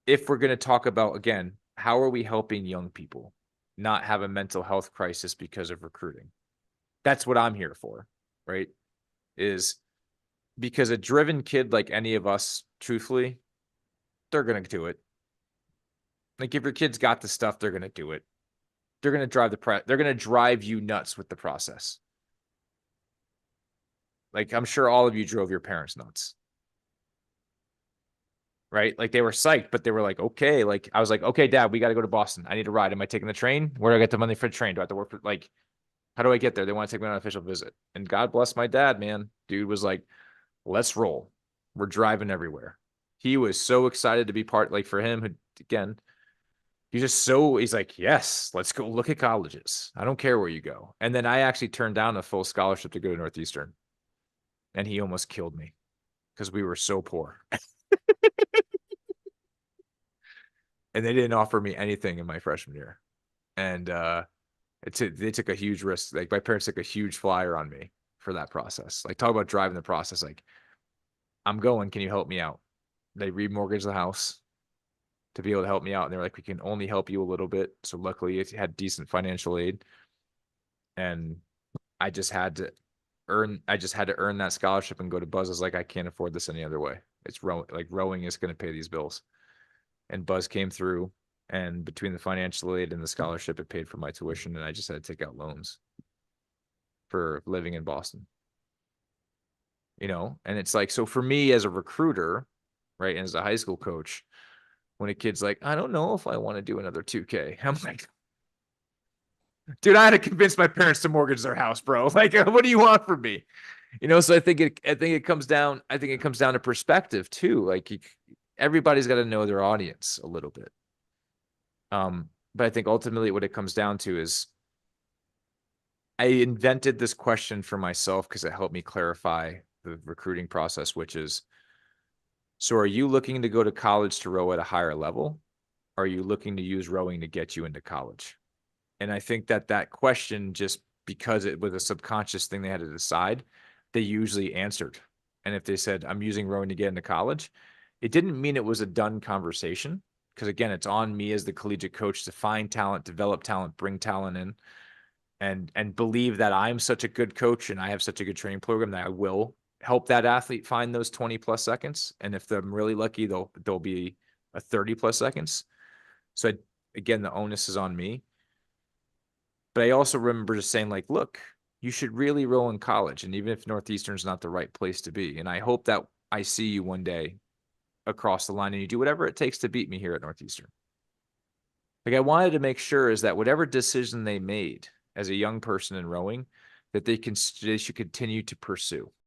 if we're going to talk about, again, how are we helping young people not have a mental health crisis because of recruiting? That's what I'm here for, right? Is because a driven kid like any of us, truthfully, they're going to do it. Like if your kid's got the stuff, they're going to do it. They're going to drive they're going to drive you nuts with the process. Like I'm sure all of you drove your parents nuts. Right? Like they were psyched, but they were like, okay. Like I was like, okay, dad, we got to go to Boston. I need a ride. Am I taking the train? Where do I get the money for the train? Do I have to work for like, how do I get there? They want to take me on an official visit. And God bless my dad, man. Dude was like, let's roll. We're driving everywhere. He was so excited to be part, like for him, again, he's like, yes, let's go look at colleges. I don't care where you go. And then I actually turned down a full scholarship to go to Northeastern. And he almost killed me because we were so poor. And they didn't offer me anything in my freshman year. And they took a huge risk. Like my parents took a huge flyer on me for that process. Like talk about driving the process. Like I'm going. Can you help me out? They remortgaged the house to be able to help me out. And they're like, we can only help you a little bit. So luckily it had decent financial aid. And I just had to earn that scholarship and go to Buzz. I was like, I can't afford this any other way. It's rowing, like rowing is going to pay these bills. And Buzz came through, and between the financial aid and the scholarship, it paid for my tuition. And I just had to take out loans for living in Boston, And it's like, so for me as a recruiter, right, and as a high school coach, when a kid's like, I don't know if I want to do another 2K, I'm like, dude, I had to convince my parents to mortgage their house, bro. Like, what do you want from me? So I think it comes down to perspective too. Like everybody's got to know their audience a little bit. But I think ultimately what it comes down to is I invented this question for myself because it helped me clarify the recruiting process, which is, so are you looking to go to college to row at a higher level? Or are you looking to use rowing to get you into college? And I think that question, just because it was a subconscious thing they had to decide, they usually answered. And if they said, I'm using rowing to get into college, it didn't mean it was a done conversation. Because again, it's on me as the collegiate coach to find talent, develop talent, bring talent in, and believe that I'm such a good coach and I have such a good training program that I will help that athlete find those 20 plus seconds. And if they're really lucky, they'll be a 30 plus seconds. So again, the onus is on me. But I also remember just saying, like, look, you should really roll in college. And even if Northeastern's not the right place to be, and I hope that I see you one day across the line and you do whatever it takes to beat me here at Northeastern. Like I wanted to make sure is that whatever decision they made as a young person in rowing, that they should continue to pursue.